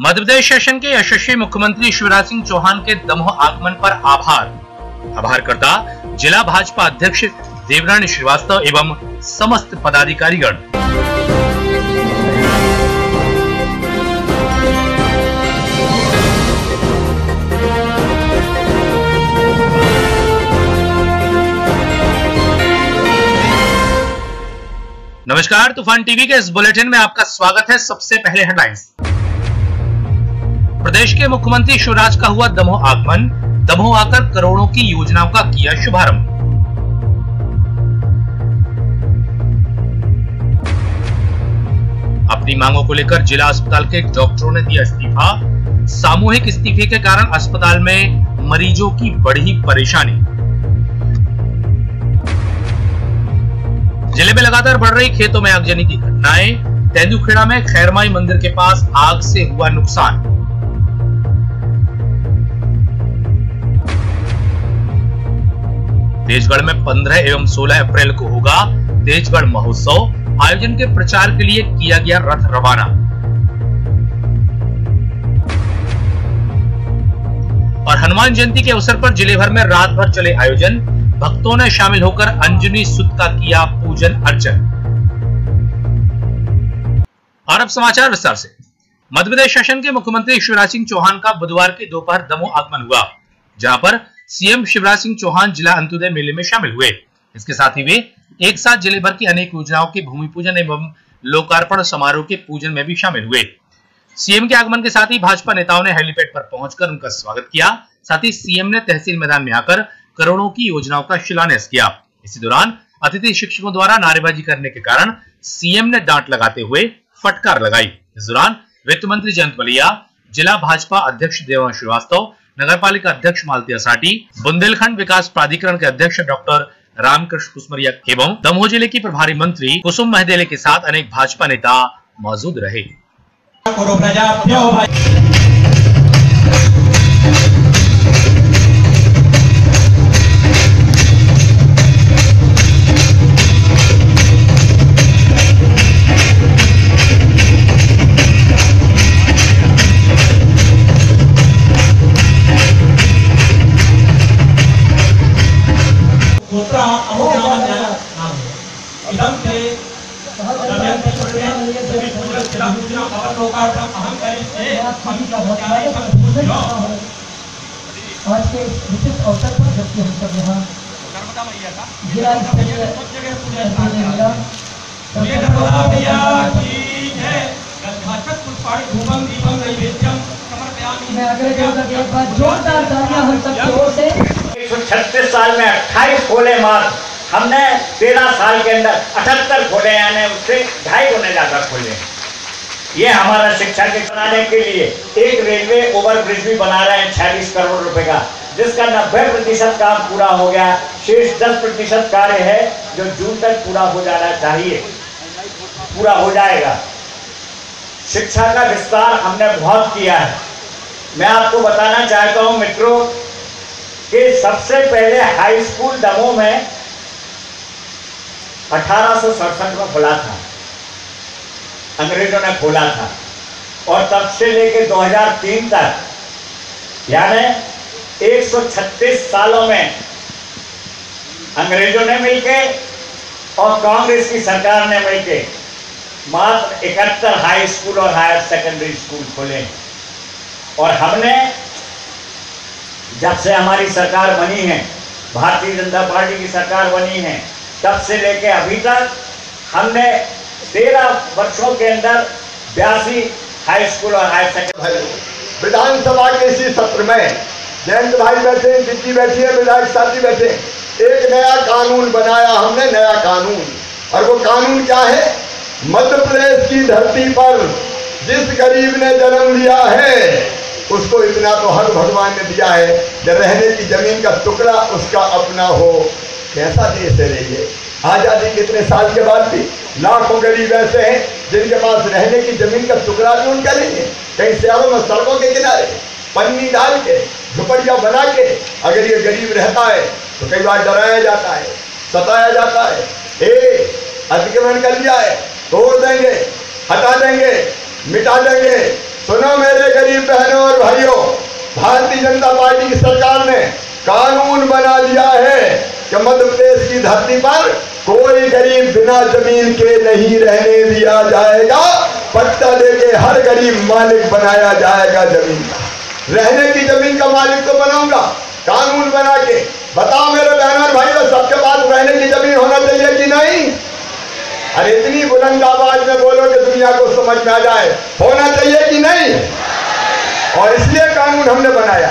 मध्य प्रदेश शासन के यशस्वी मुख्यमंत्री शिवराज सिंह चौहान के दमोह आगमन पर आभार करता जिला भाजपा अध्यक्ष देवरानी श्रीवास्तव एवं समस्त पदाधिकारीगण। नमस्कार, तूफान टीवी के इस बुलेटिन में आपका स्वागत है। सबसे पहले हेडलाइंस। प्रदेश के मुख्यमंत्री शिवराज का हुआ दमोह आगमन, दमोह आकर करोड़ों की योजनाओं का किया शुभारंभ। अपनी मांगों को लेकर जिला अस्पताल के डॉक्टरों ने दिया इस्तीफा। सामूहिक इस्तीफे के कारण अस्पताल में मरीजों की बढ़ी परेशानी। जिले में लगातार बढ़ रही खेतों में आगजनी की घटनाएं। तेंदुखेड़ा में खैरमाई मंदिर के पास आग से हुआ नुकसान। तेजगढ़ में 15 एवं 16 अप्रैल को होगा तेजगढ़ महोत्सव। आयोजन के प्रचार के लिए किया गया रथ रवाना। और हनुमान जयंती के अवसर पर जिले भर में रात भर चले आयोजन। भक्तों ने शामिल होकर अंजनी सुत का किया पूजन अर्चन। और अब समाचार विस्तार से। मध्य प्रदेश शासन के मुख्यमंत्री शिवराज सिंह चौहान का बुधवार की दोपहर दमोह आगमन हुआ, जहां पर सीएम शिवराज सिंह चौहान जिला अंत्योदय मेले में शामिल हुए। इसके साथ ही वे एक साथ जिले भर की अनेक योजनाओं के भूमि पूजन एवं लोकार्पण समारोह के पूजन में भी शामिल हुए। सीएम के आगमन के साथ ही भाजपा नेताओं ने हेलीपैड पर पहुंचकर उनका स्वागत किया। साथ ही सीएम ने तहसील मैदान में आकर करोड़ों की योजनाओं का शिलान्यास किया। इसी दौरान अतिथि शिक्षकों द्वारा नारेबाजी करने के कारण सीएम ने डांट लगाते हुए फटकार लगाई। इस दौरान वित्त मंत्री जयंत मलिया, जिला भाजपा अध्यक्ष देवरानी श्रीवास्तव, नगरपालिका अध्यक्ष मालती असाटी, बुंदेलखंड विकास प्राधिकरण के अध्यक्ष डॉक्टर रामकृष्ण कुसमरिया एवं दमोह जिले की प्रभारी मंत्री कुसुम महदेले के साथ अनेक भाजपा नेता मौजूद रहे। आज के विशिष्ट अवसर पर जबकि हम सब यहाँ जिला जोरदार तालियां हम सब की ओर से। 136 साल में 28 खोले मार्ग, हमने 13 साल के अंदर 78 खोले, यानी उससे 2.5 गुना ज्यादा खोले। ये हमारा शिक्षा के बनाने के लिए एक रेलवे ओवरब्रिज भी बना रहे हैं 46 करोड़ रुपए का, जिसका 90% काम पूरा हो गया। शेष 10% कार्य है जो जून तक पूरा हो जाना चाहिए, पूरा हो जाएगा। शिक्षा का विस्तार हमने बहुत किया है। मैं आपको बताना चाहता हूं मित्रों कि सबसे पहले हाई स्कूल दमोह में 1867 में खुला था, अंग्रेजों ने खोला था, और तब से लेकर 2003 तक यानी 136 सालों में अंग्रेजों ने मिलके और कांग्रेस की सरकार ने मिलके मात्र 71 हाई स्कूल और हायर सेकेंडरी स्कूल खोले। और हमने जब से हमारी सरकार बनी है, भारतीय जनता पार्टी की सरकार बनी है, तब से लेके अभी तक हमने 13 वर्षों के अंदर 82 हाई स्कूल और हायर सेकेंडरी। विधानसभा के इसी सत्र में जयंत भाई बैठे, दीदी बैठी है, विधायक साथी बैठे, एक नया कानून बनाया हमने, नया कानून। और वो कानून क्या है? मध्य प्रदेश की धरती पर जिस गरीब ने जन्म लिया है उसको इतना तो हर भगवान ने दिया है, जब रहने की जमीन का टुकड़ा उसका अपना हो। कैसा देश है ये? आजादी कितने साल के बाद भी लाखों गरीब ऐसे हैं जिनके पास रहने की जमीन का टुकड़ा भी उनका नहीं है। कहीं शहरों में सड़कों के किनारे पन्नी डाल के झुपड़िया बना के अगर ये गरीब रहता है तो कई बार डराया जाता है, सताया जाता है। अतिक्रमण कर लिया है, तोड़ देंगे, हटा देंगे, मिटा देंगे, सुनो मेरे गरीब बहनों और भाइयों, भारतीय जनता पार्टी की सरकार ने कानून बना दिया है कि मध्य प्रदेश की धरती पर कोई गरीब बिना जमीन के नहीं रहने दिया जाएगा। पट्टा देके हर गरीब मालिक बनाया जाएगा जमीन का। रहने की जमीन का मालिक तो बनाऊंगा कानून बना के। बताओ मेरे बहनों और भाइयों, सबके पास रहने की जमीन होना चाहिए कि नहीं? अरे इतनी बुलंद आवाज में बोलो कि दुनिया को समझ में आ जाए, होना चाहिए कि नहीं? और इसलिए कानून हमने बनाया।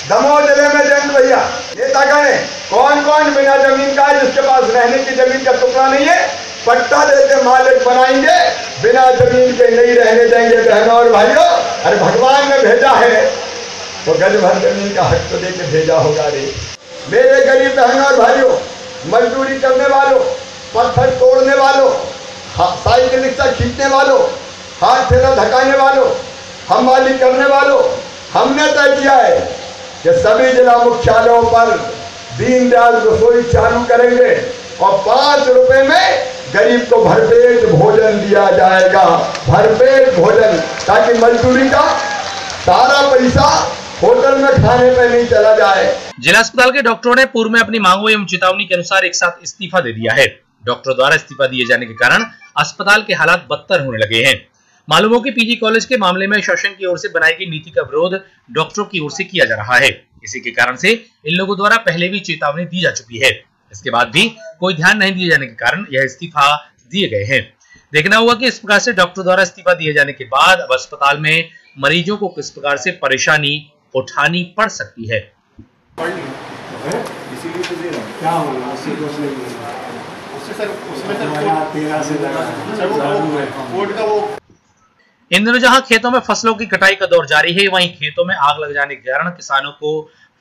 दमोह जिले में जयंत भैया नेता गए, कौन कौन बिना जमीन का है जिसके पास रहने की जमीन का टुकड़ा नहीं है? पट्टा देके मालिक बनाएंगे, बिना जमीन के नहीं रहने देंगे। बहनों और भाइयों, अरे भगवान ने भेजा है तो गज भर जमीन का हक तो देके भेजा होगा रे। मेरे गरीब बहनों और भाइयों, मजदूरी करने वालों, पत्थर तोड़ने वालों, साइकिल रिक्शा खींचने वालों, हाथ ठेला धकाने वालों, हम मालिक करने वालों, हमने तय किया है कि सभी जिला मुख्यालयों पर दीनदयाल रसोई चालू करेंगे और 5 रुपए में गरीब को भरपेट भोजन दिया जाएगा। भरपेट भोजन, ताकि मजदूरी का सारा पैसा होटल में खाने पे नहीं चला जाए। जिला अस्पताल के डॉक्टरों ने पूर्व में अपनी मांगों एवं चेतावनी के अनुसार एक साथ इस्तीफा दे दिया है। डॉक्टरों द्वारा इस्तीफा दिए जाने के कारण अस्पताल के हालात बदतर होने लगे हैं। मालूम हो कि पीजी कॉलेज के मामले में शासन की ओर से बनाई गई नीति का विरोध डॉक्टरों की ओर से किया जा रहा है। इसी के कारण से इन लोगों द्वारा पहले भी चेतावनी दी जा चुकी है। इसके बाद भी कोई ध्यान नहीं दिए जाने के कारण यह इस्तीफा दिए गए हैं। देखना होगा कि इस प्रकार से डॉक्टर द्वारा इस्तीफा दिए जाने के बाद अब अस्पताल में मरीजों को किस प्रकार से परेशानी उठानी पड़ सकती है। इसीलिए तो दे रहा हूं। क्या होगा उससे कुछ नहीं होगा। उससे सर उसमें सर 13 से लगा कोर्ट का वो। इन दिनों जहां खेतों में फसलों की कटाई का दौर जारी है, वहीं खेतों में आग लग जाने के कारण किसानों को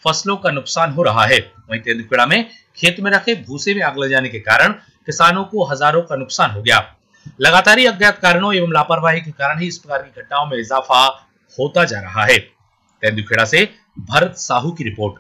फसलों का नुकसान हो रहा है। वहीं तेंदुखेड़ा में खेत में रखे भूसे में आग लग जाने के कारण किसानों को हजारों का नुकसान हो गया। लगातार ही अज्ञात कारणों एवं लापरवाही के कारण ही इस प्रकार की घटनाओं में इजाफा होता जा रहा है। तेंदुखेड़ा से भरत साहू की रिपोर्ट।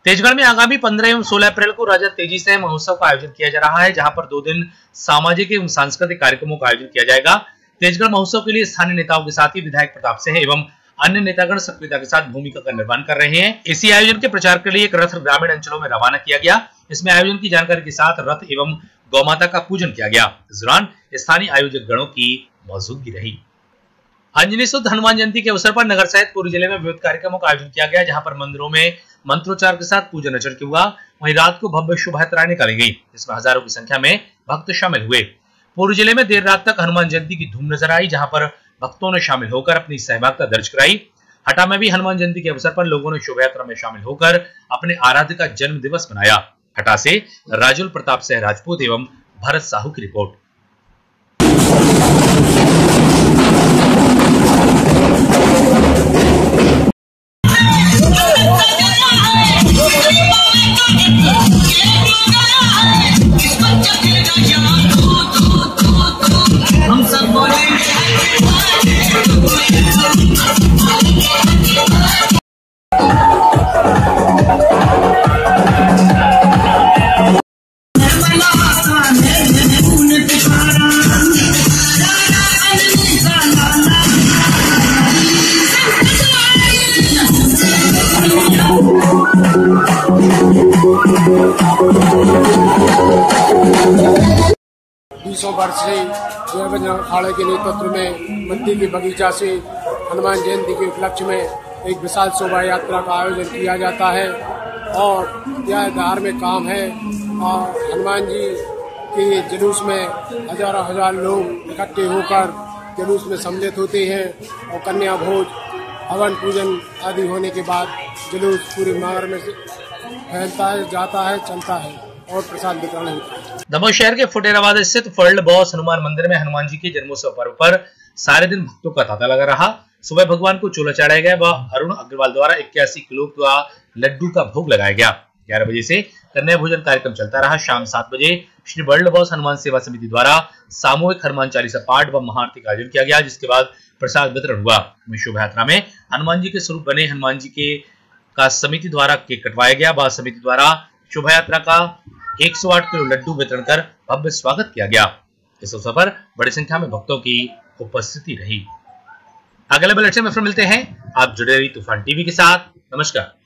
तेजगढ़ में आगामी 15 एवं 16 अप्रैल को राजा तेजी से महोत्सव का आयोजन किया जा रहा है, जहां पर 2 दिन सामाजिक एवं सांस्कृतिक कार्यक्रमों का आयोजन किया जाएगा। तेजगढ़ महोत्सव के लिए स्थानीय नेताओं के साथ ही विधायक प्रताप सिंह एवं अन्य नेतागण सक्रियता के साथ भूमिका का निर्माण कर रहे हैं। इसी आयोजन के प्रचार के लिए एक रथ ग्रामीण अंचलों में रवाना किया गया। इसमें आयोजन की जानकारी के साथ रथ एवं गौमाता का पूजन किया गया। इस दौरान स्थानीय आयोजक गणों की मौजूदगी रही। अंजनी शुद्ध हनुमान जयंती के अवसर पर नगर सहित पूरे जिले में विविध कार्यक्रमों का आयोजन किया गया, जहां पर मंदिरों में मंत्रोच्चार के साथ पूजन अर्चन हुआ। वहीं रात को भव्य शोभा यात्रा निकाली गई, जिसमें हजारों की संख्या में भक्त शामिल हुए। पूरे जिले में देर रात तक हनुमान जयंती की धूम नजर आई, जहां पर भक्तों ने शामिल होकर अपनी सहभागिता दर्ज कराई। हटा में भी हनुमान जयंती के अवसर पर लोगों ने शोभा यात्रा में शामिल होकर अपने आराध्य का जन्म दिवस मनाया। हटा से राजुल प्रताप सिंह राजपूत एवं भरत साहू की रिपोर्ट। वर्ष से जय बजरंग अखाड़े के नेतृत्व में मंदिर के बगीचा से हनुमान जयंती के उपलक्ष्य में एक विशाल शोभा यात्रा का आयोजन किया जाता है और यह धार्मिक काम है। और हनुमान जी के जुलूस में हजारों हजार लोग इकट्ठे होकर जुलूस में सम्मिलित होते हैं और कन्या भोज हवन पूजन आदि होने के बाद जुलूस पूरे नगर में फैलता है, जाता है, चलता है और प्रसाद वितरण होता है। दमोह शहर के फुटेराबाद स्थित वर्ल्ड बॉस हनुमान मंदिर में हनुमान जी के जन्मोत्सव पर्व पर सारे दिन भक्तों का तांता लगा रहा। सुबह भगवान को चूल्हा चढ़ाया गया व अरुण अग्रवाल द्वारा 81 किलो का लड्डू का भोग लगाया गया। 11 बजे से कन्या भोजन कार्यक्रम चलता रहा। शाम 7 बजे श्री वर्ल्ड बॉस हनुमान सेवा समिति द्वारा सामूहिक हनुमान चालीसा पाठ व महाआरती का आयोजन किया गया, जिसके बाद प्रसाद वितरण हुआ। शोभा यात्रा में हनुमान जी के स्वरूप बने हनुमान जी के का समिति द्वारा केक कटवाया गया। बाद समिति द्वारा शोभा यात्रा का 108 किलो लड्डू वितरण कर भव्य स्वागत किया गया। इस अवसर पर बड़ी संख्या में भक्तों की उपस्थिति रही। अगले बुलेटिन में फिर मिलते हैं। आप जुड़े रहिए तूफान टीवी के साथ। नमस्कार।